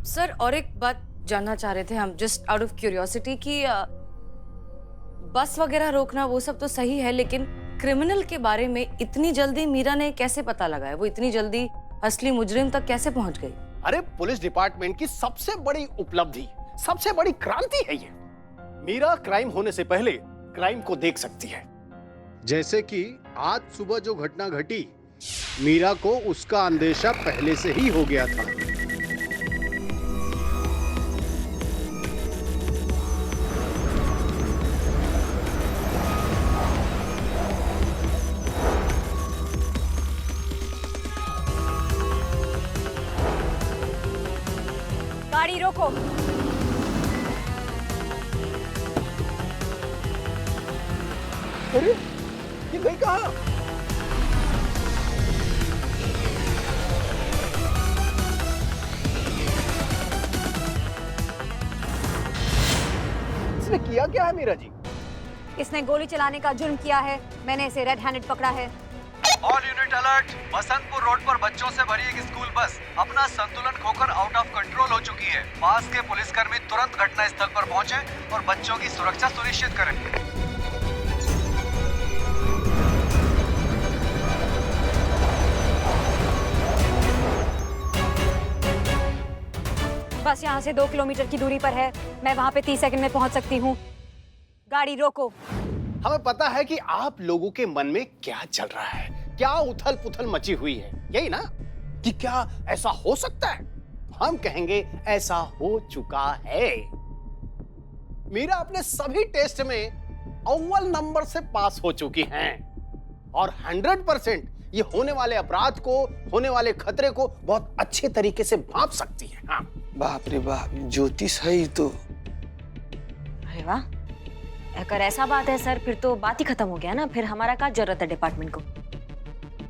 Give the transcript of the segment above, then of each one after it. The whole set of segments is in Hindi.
सर और एक बात जानना चाह रहे थे हम, जस्ट आउट ऑफ क्यूरियोसिटी कि बस वगैरह रोकना वो सब तो सही है, लेकिन क्रिमिनल के बारे में इतनी जल्दी मीरा ने कैसे पता लगाया? वो इतनी जल्दी असली मुजरिम तक कैसे पहुंच गई? अरे पुलिस डिपार्टमेंट की सबसे बड़ी उपलब्धि, सबसे बड़ी क्रांति है ये। मीरा क्राइम होने से पहले क्राइम को देख सकती है। जैसे कि आज सुबह जो घटना घटी, मीरा को उसका अंदेशा पहले से ही हो गया था। गाड़ी रोको। अरे ये गई कहाँ? इसने किया क्या है मीरा जी? इसने गोली चलाने का जुर्म किया है। मैंने इसे रेड हैंडेड पकड़ा है। All unit alert. Basantpur road पर बच्चों से भरी एक स्कूल बस अपना संतुलन खोकर आउट ऑफ कंट्रोल हो चुकी है। पास के पुलिसकर्मी तुरंत घटना स्थल पर पहुंचे और बच्चों की सुरक्षा सुनिश्चित करें। बस यहाँ से 2 किलोमीटर की दूरी पर है। मैं वहाँ पे 30 सेकंड में पहुँच सकती हूँ। गाड़ी रोको। हमें पता है कि आप लोगों के मन में क्या चल रहा है, क्या उथल पुथल मची हुई है, यही ना? कि क्या ऐसा हो सकता है? हम कहेंगे ऐसा हो चुका है। मीरा अपने सभी टेस्ट में अव्वल नंबर से पास हो चुकी हैं और 100% ये होने वाले अपराध को, होने वाले खतरे को बहुत अच्छे तरीके से भांप सकती है। हाँ। बाप रे बाप, ज्योतिष है ही तो। अरे वाह, अगर ऐसा बात है सर, फिर तो बात ही खत्म हो गया ना। फिर हमारा क्या जरूरत है डिपार्टमेंट को?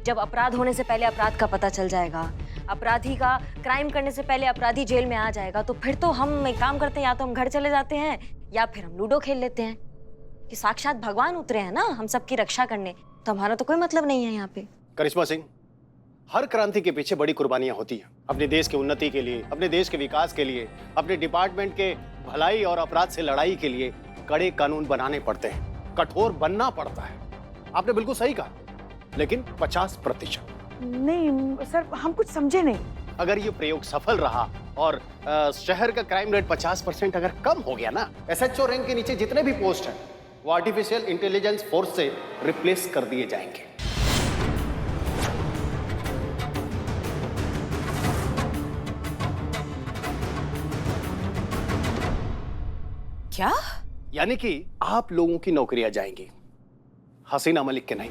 जब अपराध होने से पहले अपराध का पता चल जाएगा, अपराधी का क्राइम करने से पहले अपराधी जेल में आ जाएगा, तो फिर तो हम एक काम करते हैं, या तो हम घर चले जाते हैं या फिर हम लूडो खेल लेते हैं। कि साक्षात भगवान उतरे हैं ना हम सबकी रक्षा करने, तो हमारा तो कोई मतलब नहीं है यहाँ पे। करिश्मा सिंह, हर क्रांति के पीछे बड़ी कुर्बानियां होती हैं। अपने देश की उन्नति के लिए, अपने देश के विकास के लिए, अपने डिपार्टमेंट के भलाई और अपराध से लड़ाई के लिए कड़े कानून बनाने पड़ते हैं, कठोर बनना पड़ता है। आपने बिल्कुल सही कहा, लेकिन 50%। नहीं सर, हम कुछ समझे नहीं। अगर ये प्रयोग सफल रहा और शहर का क्राइम रेट 50% अगर कम हो गया ना, एसएचओ रैंक के नीचे जितने भी पोस्ट हैं वो आर्टिफिशियल इंटेलिजेंस फोर्स से रिप्लेस कर दिए जाएंगे। क्या? यानी कि आप लोगों की नौकरियां जाएंगी, हसीना मलिक के नहीं।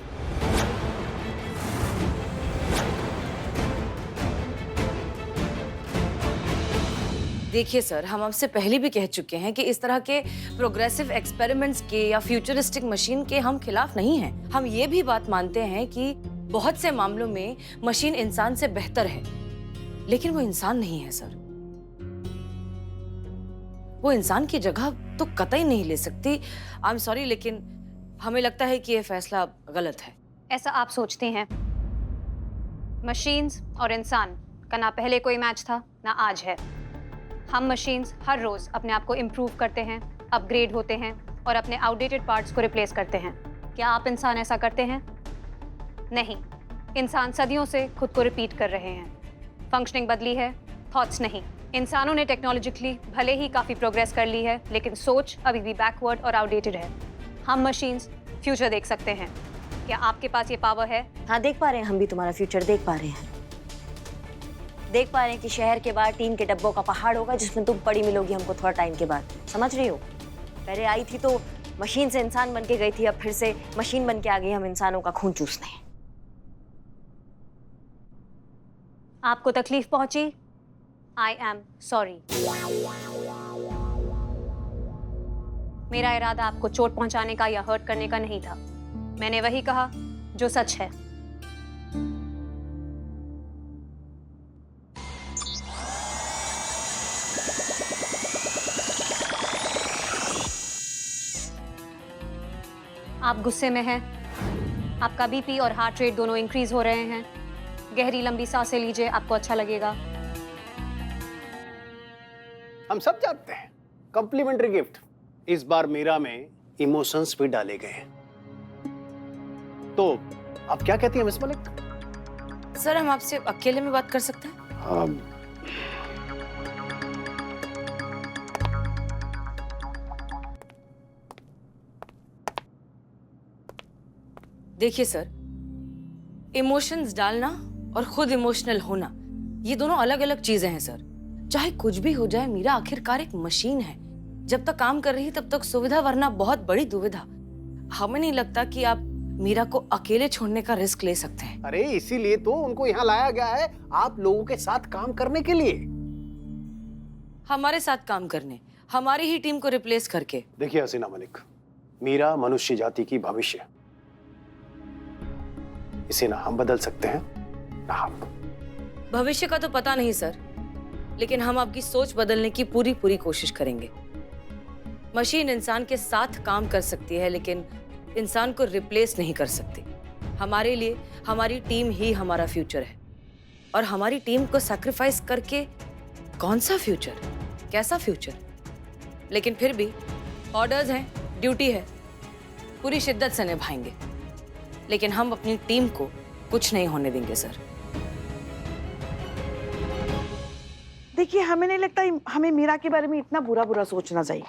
देखिए सर, हम आपसे पहले भी कह चुके हैं कि इस तरह के प्रोग्रेसिव एक्सपेरिमेंट्स के या फ्यूचरिस्टिक मशीन के हम खिलाफ नहीं हैं। हम ये भी बात मानते हैं कि बहुत से मामलों में मशीन इंसान से बेहतर है, लेकिन वो इंसान नहीं है सर। वो इंसान की जगह तो कतई नहीं ले सकती। आई एम सॉरी, लेकिन हमें लगता है कि ये फैसला गलत है। ऐसा आप सोचते हैं? मशीन्स और इंसान का ना पहले कोई मैच था ना आज है। हम मशीन्स हर रोज अपने आप को इम्प्रूव करते हैं, अपग्रेड होते हैं और अपने आउटडेटेड पार्ट्स को रिप्लेस करते हैं। क्या आप इंसान ऐसा करते हैं? नहीं। इंसान सदियों से खुद को रिपीट कर रहे हैं। फंक्शनिंग बदली है, थॉट्स नहीं। इंसानों ने टेक्नोलॉजिकली भले ही काफ़ी प्रोग्रेस कर ली है, लेकिन सोच अभी भी बैकवर्ड और आउटडेटेड है। हम मशीन्स फ्यूचर देख सकते हैं। क्या आपके पास ये पावर है? हाँ, देख पा रहे हैं, हम भी तुम्हारा फ्यूचर देख पा रहे हैं। देख पा रहे हैं कि शहर के बाहर टीन के डब्बों का पहाड़ होगा जिसमें तुम पड़ी मिलोगी हमको थोड़ा टाइम के बाद। समझ रही हो? पहले आई थी तो मशीन से इंसान बन के गई थी, अब फिर से मशीन बन के आ गई हम इंसानों का खून चूसने। आपको तकलीफ पहुंची? I am sorry. मेरा इरादा आपको चोट पहुंचाने का या हर्ट करने का नहीं था। मैंने वही कहा जो सच है। आप गुस्से में हैं। आपका बीपी और हार्ट रेट दोनों इंक्रीज हो रहे हैं। गहरी लंबी सांसें लीजिए, आपको अच्छा लगेगा। हम सब जानते हैं। Complimentary gift. इस बार मीरा में इमोशंस भी डाले गए हैं। तो आप क्या कहती हैं मिस मलिक? सर हम आपसे अकेले में बात कर सकते हैं? देखिए सर, इमोशंस डालना और खुद इमोशनल होना ये दोनों अलग अलग चीजें हैं सर। चाहे कुछ भी हो जाए, मीरा आखिरकार एक मशीन है। जब तक काम कर रही है तब तक सुविधा, वरना बहुत बड़ी दुविधा। हमें नहीं लगता कि आप मीरा को अकेले छोड़ने का रिस्क ले सकते हैं। अरे इसीलिए तो उनको यहाँ लाया गया है, आप लोगों के साथ काम करने के लिए। हमारे साथ काम करने, हमारी ही टीम को रिप्लेस करके? देखिए हसीना मलिक, मीरा मनुष्य जाति की भविष्य, इसे ना हम बदल सकते हैं ना आप। भविष्य का तो पता नहीं सर, लेकिन हम आपकी सोच बदलने की पूरी पूरी कोशिश करेंगे। मशीन इंसान के साथ काम कर सकती है, लेकिन इंसान को रिप्लेस नहीं कर सकती। हमारे लिए हमारी टीम ही हमारा फ्यूचर है, और हमारी टीम को सैक्रिफाइस करके कौन सा फ्यूचर, कैसा फ्यूचर? लेकिन फिर भी ऑर्डर्स हैं, ड्यूटी है, पूरी शिद्दत से निभाएंगे। लेकिन हम अपनी टीम को कुछ नहीं होने देंगे सर। देखिए, हमें नहीं लगता हमें मीरा के बारे में इतना बुरा सोचना चाहिए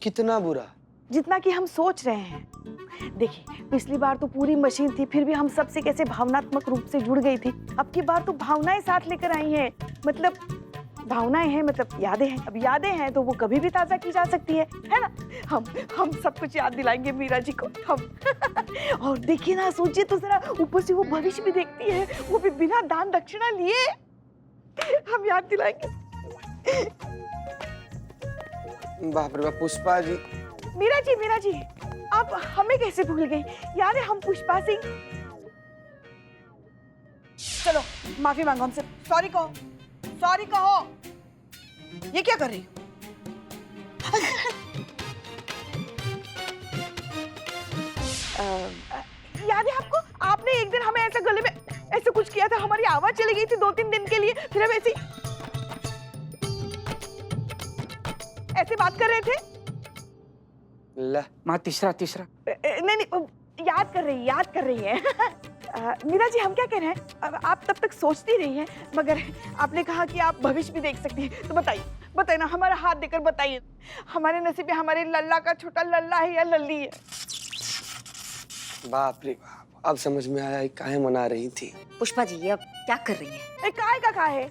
कितना बुरा? जितना कि हम सोच रहे हैं। देखिए, पिछली बार तो पूरी मशीन थी, फिर भी हम सबसे कैसे भावनात्मक रूप से जुड़ गई थी। अब की बार तो भावनाएं साथ लेकर आई हैं। मतलब भावनाएं हैं, मतलब यादें हैं। अब यादें हैं तो वो कभी भी ताजा की जा सकती है ना? हम सब कुछ याद दिलाएंगे मीरा जी को हम। और देखिए ना, सोचिए तो जरा, ऊपर से वो भविष्य भी देखती है, वो भी बिना दान दक्षिणा लिए। हम याद दिलाएंगे। बाप रे बाप, पुष्पा जी। मीरा जी, आप हमें कैसे भूल गई? याद है हम पुष्पा सिंह? चलो माफी मांगो हमसे, सॉरी कहो। ये क्या कर रही हो? याद है आपको? आपने एक दिन हमें ऐसा गले में ऐसे कुछ किया था, हमारी आवाज चली गई थी 2-3 दिन के लिए। फिर हम ऐसे बात कर रहे थे। माँ तीसरा नहीं, याद कर रही है। मीरा जी, हम क्या कह रहे हैं, आप तब तक सोचती रही हैं, मगर आपने कहा कि आप भविष्य भी देख सकती हैं। तो बताइए ना, हमारा हाथ देकर बताइए, हमारे नसीब में हमारे लल्ला का छोटा लल्ला है या लल्ली है? बाप रे बाप, अब समझ में आया काहे मना रही थी। पुष्पा जी, ये अब क्या कर रही है? काहे का काहे?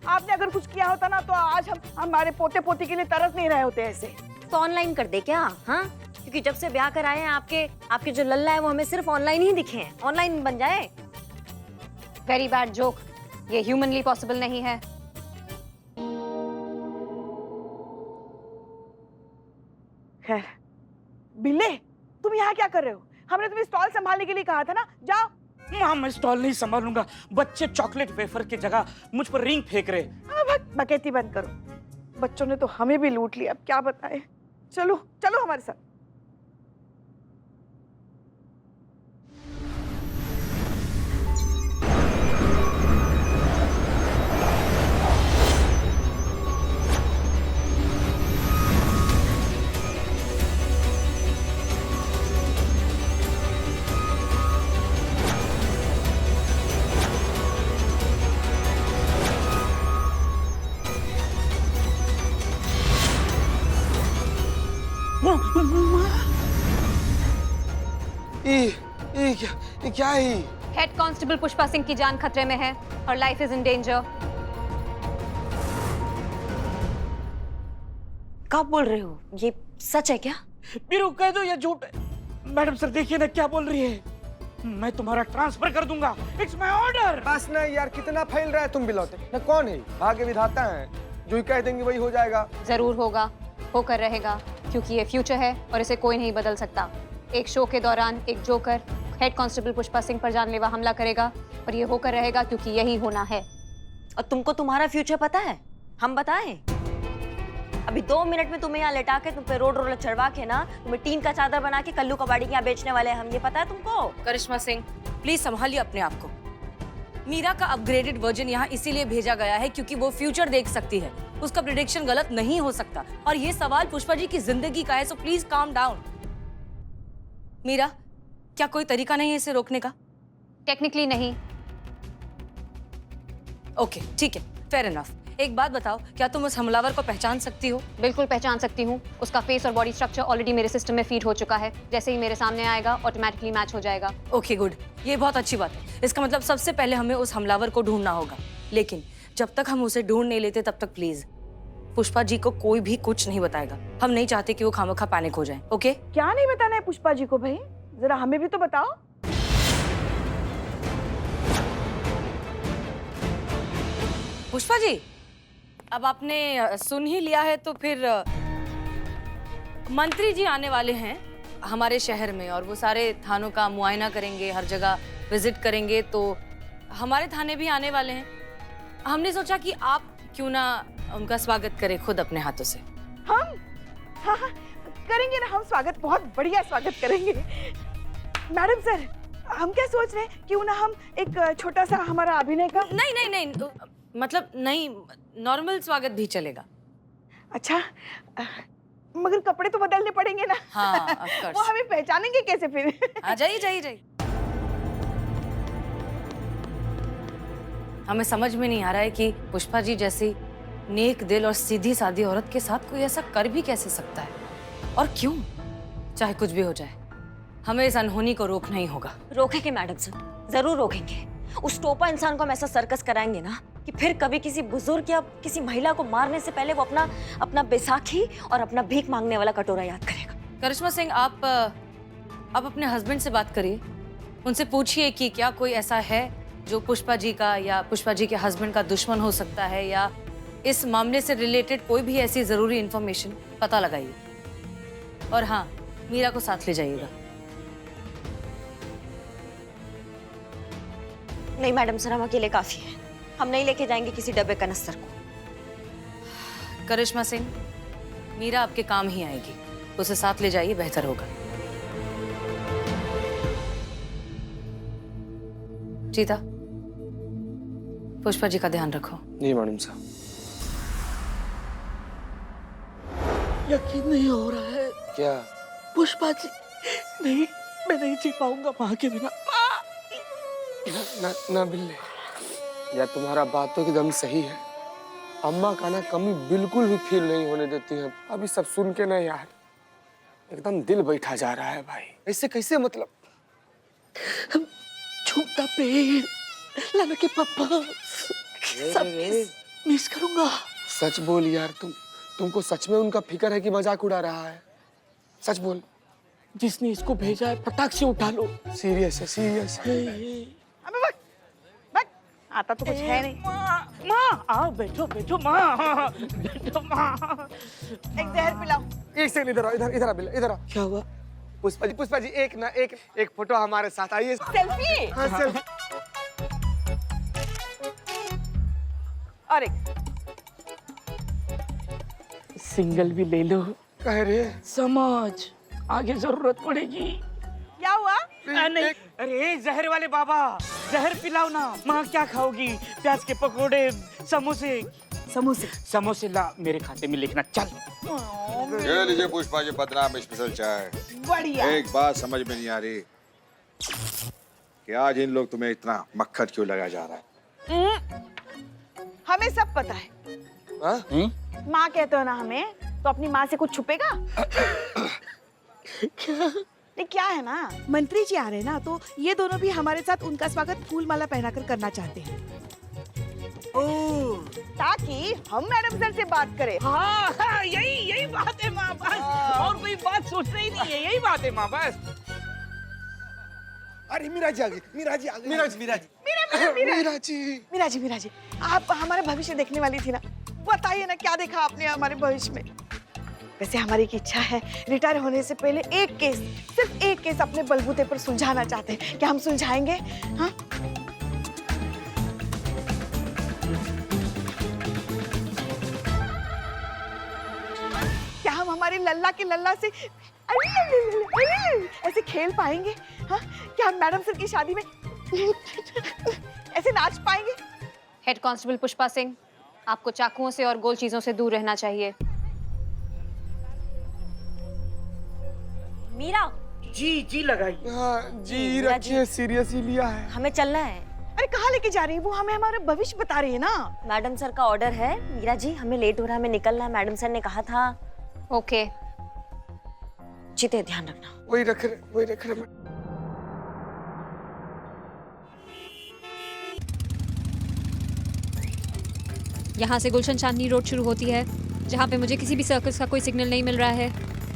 आपने अगर कुछ किया होता ना, तो आज हम हमारे पोते पोती के लिए तरस नहीं रहे होते ऐसे। तो ऑनलाइन कर दे क्या? हाँ, क्योंकि जब से ब्याह कर आए हैं आपके जो लल्ला है वो हमें सिर्फ ऑनलाइन ही दिखे हैं। ऑनलाइन बन जाए। वेरी बैड जोक, ये ह्यूमनली पॉसिबल नहीं है। खैर, बिल्ले, तुम यहाँ क्या कर रहे हो? हमने तुम्हें स्टॉल संभालने के लिए कहा था ना, जाओ। माँ, मैं स्टॉल नहीं संभालूंगा। बच्चे चॉकलेट वेफर की जगह मुझ पर रिंग फेंक रहे। बकैती बंद करो। बच्चों ने तो हमें भी लूट लिया, अब क्या बताएं। चलो हमारे साथ। ये क्या है? हेड कांस्टेबल पुष्पा सिंह की जान खतरे में है और लाइफ इज इन डेंजर। क्या बोल रहे हो? ये सच है क्या? बीरू, कह दो ये झूठ है। मैडम सर, देखिए ना क्या बोल रही है। मैं तुम्हारा ट्रांसफर कर दूंगा। It's my order. बस ना यार, कितना फैल रहा है तुम बिलौते। ना कौन है? भाग्य विधाता है, जो ही कह देंगे वही हो जाएगा। जरूर होगा, होकर रहेगा, क्योंकि ये फ्यूचर है और इसे कोई नहीं बदल सकता। एक शो के दौरान एक joker head constable Pushpa Singh पर जानलेवा हमला करेगा और ये होकर रहेगा, क्योंकि यही होना है। और तुमको तुम्हारा फ्यूचर पता है? हम बताएं? अभी 2 मिनट में तुम्हें यहाँ लेटा के, तुम पे रोड रोलर चढ़वा के ना, तुम्हें टीन का चादर बना के कल्लू कबाड़ी के यहाँ बेचने वाले हैं हम। ये पता है तुमको? करिश्मा सिंह, प्लीज संभालिए अपने आप को। मीरा का अपग्रेडेड वर्जन यहाँ इसीलिए भेजा गया है क्योंकि वो फ्यूचर देख सकती है। उसका प्रेडिक्शन गलत नहीं हो सकता। और ये सवाल पुष्पा जी की जिंदगी का है, so please calm down. Meera, क्या कोई तरीका नहीं है इसे रोकने का? टेक्निकली नहीं। ओके, ठीक है, फेयर इनफ। एक बात बताओ, क्या तुम उस हमलावर को पहचान सकती हो? बिल्कुल पहचान सकती हूँ। उसका फेस और बॉडी स्ट्रक्चर ऑलरेडी मेरे सिस्टम में फीड हो चुका है। जैसे ही मेरे सामने आएगा ऑटोमेटिकली मैच हो जाएगा। ओके गुड, ये बहुत अच्छी बात है। इसका मतलब सबसे पहले हमें उस हमलावर को ढूंढना होगा। लेकिन जब तक हम उसे ढूंढ नहीं लेते तब तक प्लीज पुष्पा जी को कोई भी कुछ नहीं बताएगा। हम नहीं चाहते कि वो खामखा पैनिक हो जाए। ओके? क्या नहीं बताना है पुष्पा जी को भाई? जरा हमें भी तो बताओ। पुष्पा जी, अब आपने सुन ही लिया है तो फिर मंत्री जी आने वाले हैं हमारे शहर में और वो सारे थानों का मुआयना करेंगे, हर जगह विजिट करेंगे। तो हमारे थाने भी आने वाले हैं। हमने सोचा कि आप क्यों ना उनका स्वागत करें खुद अपने हाथों से। हम? हाँ हाँ करेंगे ना, हम स्वागत, बहुत बढ़िया स्वागत करेंगे। मैडम सर, हम क्या सोच रहे हैं, क्यों ना हम एक छोटा सा हमारा अभिनय का। नहीं नहीं नहीं, मतलब नहीं, नॉर्मल स्वागत भी चलेगा। अच्छा, मगर कपड़े तो बदलने पड़ेंगे ना। हाँ, of course। वो हमें पहचानेंगे कैसे फिर? आ जाइए जाइए जाइए। हमें समझ में नहीं आ रहा है कि पुष्पा जी जैसी नेक दिल और सीधी सादी औरत के साथ कोई ऐसा कर भी कैसे सकता है, और क्यों? चाहे कुछ भी हो जाए, हमें इस अनहोनी को रोकना ही होगा। रोकेंगे मैडम सर, जरूर रोकेंगे। उस टोपा इंसान को हम ऐसा सर्कस कराएंगे ना कि फिर कभी किसी बुजुर्ग या किसी महिला को मारने से पहले वो अपना बैसाखी और अपना भीख मांगने वाला कटोरा याद करेगा। करिश्मा सिंह, आप अपने हस्बैंड से बात करिए। उनसे पूछिए कि क्या कोई ऐसा है जो पुष्पा जी का या पुष्पा जी के हस्बैंड का दुश्मन हो सकता है, या इस मामले से रिलेटेड कोई भी ऐसी जरूरी इंफॉर्मेशन पता लगाइए। और हाँ, मीरा को साथ ले जाइएगा। नहीं मैडम सर, हम अकेले काफी हैं। हम नहीं लेके जाएंगे किसी डब्बे कनस्तर को। करिश्मा सिंह, मीरा आपके काम ही आएगी, उसे साथ ले जाइए, बेहतर होगा। चीता, पुष्पा जी का ध्यान रखो। जी मैडम साहब। यकीन नहीं हो रहा है। क्या? पुष्पा जी, नहीं, मैं नहीं जी पाऊंगा माँ के बिना। ना बिल्ले, यार तुम्हारा बात तो एकदम सही है। अम्मा का ना कमी बिल्कुल भी फील नहीं होने देती है। अभी सब सुन के ना यार एकदम दिल बैठा जा रहा है भाई। ऐसे कैसे, मतलब? झूमता पेड़, लाला के पापा, सब मिस करूंगा। सच बोल यार, तुमको सच में उनका फिक्र है कि मजाक उड़ा रहा है? सच बोल। जिसने इसको भेजा है फटाक से उठा लो। सीरियस है, सीरियस है। अबे बक, बक, आता तो कुछ है नहीं। माँ, आओ बैठो बैठो माँ, बैठो माँ। एक जहर पिलाओ। एक सेकंड, इधर आओ, इधर आ बिल्ले, इधर आ। क्या हुआ? पुष्पा जी एक फोटो हमारे साथ आइए। सेल्फी। हाँ, सेल्फी। और एक सिंगल भी ले लो। कह रहे समझ, आगे जरूरत पड़ेगी। क्या हुआ? नहीं, अरे जहर वाले बाबा, जहर पिलाओ ना। माँ क्या खाओगी? प्याज के पकोड़े, समोसे। समोसे ला, मेरे खाते में लिखना। चल। ये लीजिए पुष्पा जी, बदनाम स्पेशल चाय। बढ़िया। एक बात समझ में नहीं आ रही कि आज इन लोग तुम्हें इतना मक्खन क्यों लगा जा रहा है? हमें सब पता है। माँ कहते हो ना हमें, तो अपनी माँ से कुछ छुपेगा? क्या है ना, मंत्री जी आ रहे हैं ना, तो ये दोनों भी हमारे साथ उनका स्वागत फूल माला पहनाकर करना चाहते हैं। ताकि हम मैडम सर से बात करें। हाँ, यही बात है माँ, बस। और कोई बात सोच रही नहीं है, यही बात है माँ, बस। अरे मीरा जी आ गई, मीरा जी, मीरा जी, आप हमारे भविष्य देखने वाली थी ना, बताइए ना क्या देखा आपने हमारे भविष्य में? वैसे हमारी एक इच्छा है, रिटायर होने से पहले एक केस, सिर्फ एक केस अपने बलबूते पर सुलझाना चाहते हैं। क्या हम सुलझाएंगे? हाँ? क्या हम हमारे लल्ला के लल्ला से ऐसे खेल पाएंगे? हाँ? क्या हम मैडम सर की शादी में ऐसे नाच पाएंगे? हेड कांस्टेबल पुष्पा सिंह, आपको चाकुओं से और गोल चीजों से दूर रहना चाहिए। मीरा, जी लगाई। हाँ जी मीरा रखिए, सीरियसली लिया है। हमें चलना है। अरे कहाँ लेके जा रही है? वो हमें हमारा भविष्य बता रही है ना। मैडम सर का ऑर्डर है। मीरा जी, हमें लेट हो रहा है, हमें निकलना है। मैडम सर ने कहा था। ओके। चिते ध्यान रखना। वही रख रहे। यहाँ से गुलशन चांदनी रोड शुरू होती है, जहाँ पे मुझे किसी भी सर्कस का कोई सिग्नल नहीं मिल रहा है।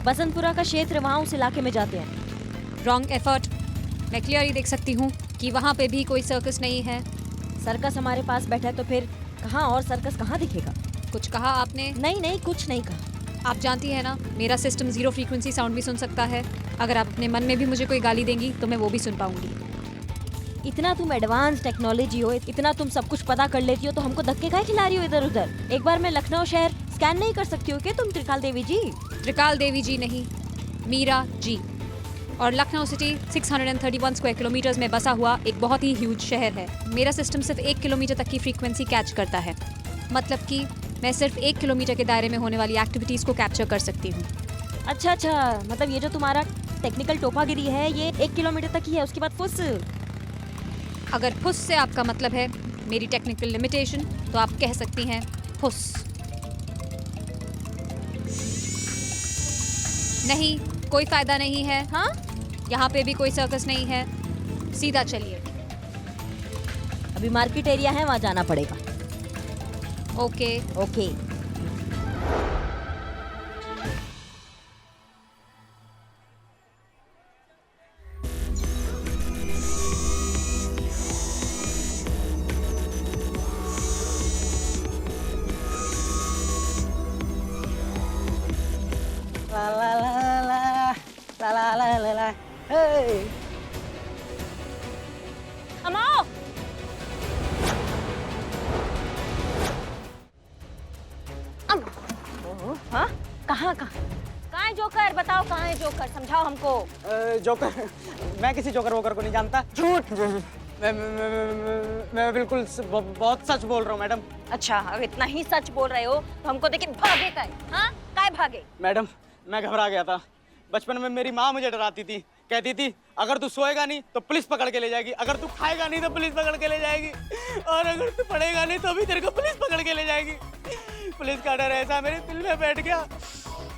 बसंतपुरा का क्षेत्र, वहाँ उस इलाके में जाते हैं। Wrong effort. मैं क्लियरली देख सकती हूँ कि वहाँ पे भी कोई सर्कस नहीं है। सर्कस हमारे पास बैठा है तो फिर कहाँ और सर्कस कहाँ दिखेगा? कुछ कहा आपने? नहीं, कुछ नहीं कहा। आप जानती है ना, मेरा सिस्टम 0 फ्रीक्वेंसी साउंड भी सुन सकता है। अगर आप अपने मन में भी मुझे कोई गाली देंगी तो मैं वो भी सुन पाऊंगी। इतना तुम एडवांस टेक्नोलॉजी हो, इतना तुम सब कुछ पता कर लेती हो, तो हमको धक्के काहे खिला रही हो इधर उधर? एक बार मैं लखनऊ शहर स्कैन नहीं कर सकती हो क्या तुम, त्रिकाल देवी जी? त्रिकाल देवी जी नहीं, मीरा जी। और लखनऊ सिटी 631 स्क्वायर किलोमीटर्स में बसा हुआ एक बहुत ही ह्यूज शहर है। मेरा सिस्टम सिर्फ 1 किलोमीटर तक की फ्रीक्वेंसी कैच करता है। मतलब कि मैं सिर्फ 1 किलोमीटर के दायरे में होने वाली एक्टिविटीज को कैप्चर कर सकती हूँ। अच्छा, मतलब ये जो तुम्हारा टेक्निकल टोपागिरी है ये 1 किलोमीटर तक ही है, उसके बाद फुस। अगर फुस से आपका मतलब है मेरी टेक्निकल लिमिटेशन, तो आप कह सकती हैं फुस। नहीं, कोई फायदा नहीं है। हाँ, यहाँ पे भी कोई सर्कस नहीं है। सीधा चलिए। अभी मार्केट एरिया है, वहाँ जाना पड़ेगा। ओके। अमाओ! हाँ? कहाँ है जोकर? बताओ कहाँ है जोकर, समझाओ हमको। जोकर? मैं किसी जोकर वोकर को नहीं जानता। झूठ। मैं बिल्कुल बहुत सच बोल रहा हूँ मैडम। अच्छा, अगर इतना ही सच बोल रहे हो तो हमको देखे भागे का है। हाँ, काय भागे? मैडम, मैं घबरा गया था। बचपन में मेरी माँ मुझे डराती थी, कहती थी अगर तू सोएगा नहीं तो पुलिस पकड़ के ले जाएगी, अगर तू खाएगा नहीं तो पुलिस पकड़ के ले जाएगी, और अगर तू पढ़ेगा नहीं तो भी तेरे को पुलिस पकड़ के ले जाएगी। पुलिस का डर ऐसा मेरे दिल में बैठ गया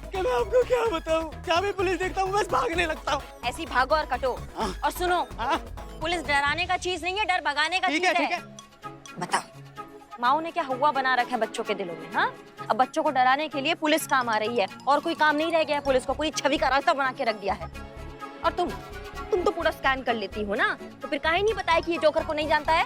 कि मैं आपको क्या बताऊं। जहाँ भी पुलिस देखता हूँ बस भागने लगता हूँ। ऐसी भागो और कटो। और सुनो, पुलिस डराने का चीज नहीं है, डर भगाने का चीज है। ठीक है। बताओ, माओ ने क्या हुआ बना रखा है बच्चों के दिलों में? हाँ, अब बच्चों को डराने के लिए पुलिस काम आ रही है, और कोई काम नहीं रह गया है पुलिस को, पूरी छवि का रास्ता बना के रख दिया है। और तुम तो पूरा स्कैन कर लेती हो ना, तो फिर काहे नहीं बताया कि ये जोकर को नहीं जानता है?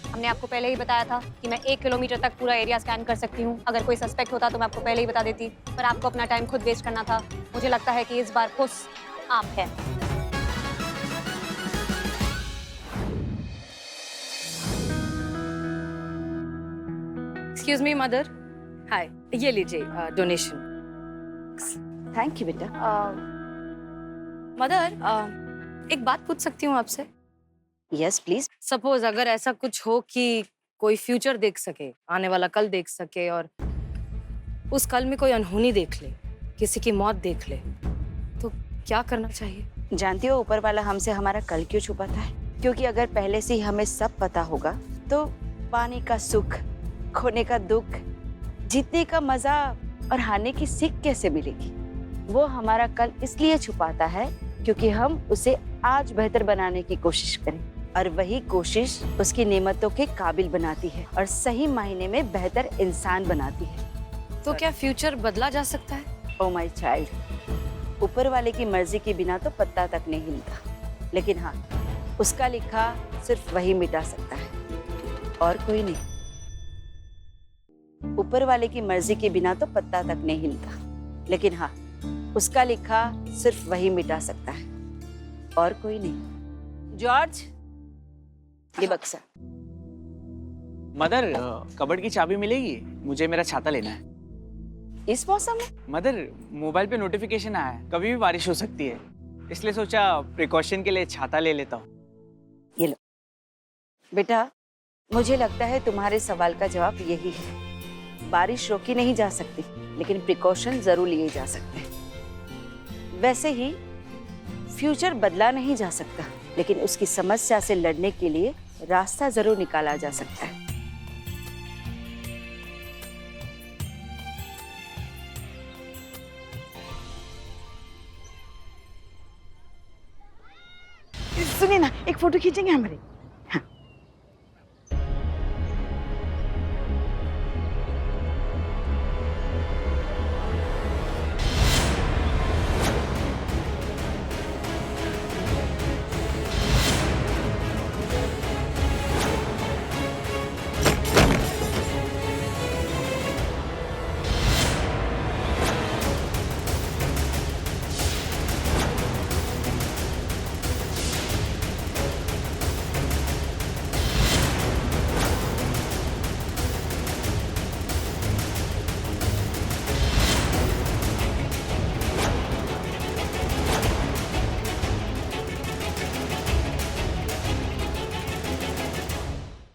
हमने आपको पहले ही बताया था कि मैं 1 किलोमीटर तक पूरा एरिया स्कैन कर सकती हूँ। अगर कोई सस्पेक्ट होता तो मैं आपको पहले ही बता देती, पर आपको अपना टाइम खुद वेस्ट करना था। मुझे लगता है कि इस बार फुस आप है। Excuse me mother. हाय, ये लीजिए डोनेशन। थैंक यू बेटा। मदर, एक बात पूछ सकती हूँ आपसे? Yes please. सपोज अगर ऐसा कुछ हो कि कोई फ्यूचर देख सके, आने वाला कल देख सके, और उस कल में कोई अनहोनी देख ले, किसी की मौत देख ले, तो क्या करना चाहिए? जानती हो ऊपर वाला हमसे हमारा कल क्यों छुपाता है? क्योंकि अगर पहले से ही हमें सब पता होगा तो पाने का सुख, खोने का दुख, जीतने का मजा और हारने की सीख कैसे मिलेगी? वो हमारा कल इसलिए छुपाता है क्योंकि हम उसे आज बेहतर बनाने की कोशिश करें, और वही कोशिश उसकी नेमतों के काबिल बनाती है और सही मायने में बेहतर इंसान बनाती है। तो क्या फ्यूचर बदला जा सकता है? ओ माय चाइल्ड, ऊपर वाले की मर्जी के बिना तो पत्ता तक नहीं हिलता, लेकिन हाँ, उसका लिखा सिर्फ वही मिटा सकता है और कोई नहीं। ऊपर वाले की मर्जी के बिना तो पत्ता तक नहीं हिलता, लेकिन हाँ, उसका लिखा सिर्फ वही मिटा सकता है और कोई नहीं। जॉर्ज, ये बक्सा। मदर, कबर्ड की चाबी मिलेगी? मुझे मेरा छाता लेना है। इस मौसम में? मदर, मोबाइल पे नोटिफिकेशन आया है, कभी भी बारिश हो सकती है, इसलिए सोचा प्रिकॉशन के लिए छाता ले लेता हूँ। ये लो बेटा, मुझे लगता है तुम्हारे सवाल का जवाब यही है। बारिश रोकी नहीं जा सकती, लेकिन प्रिकॉशन जरूर लिए जा सकते हैं। वैसे ही फ्यूचर बदला नहीं जा सकता, लेकिन उसकी समस्या से लड़ने के लिए रास्ता जरूर निकाला जा सकता है। सुनिए ना, एक फोटो खींचेंगे हमारी।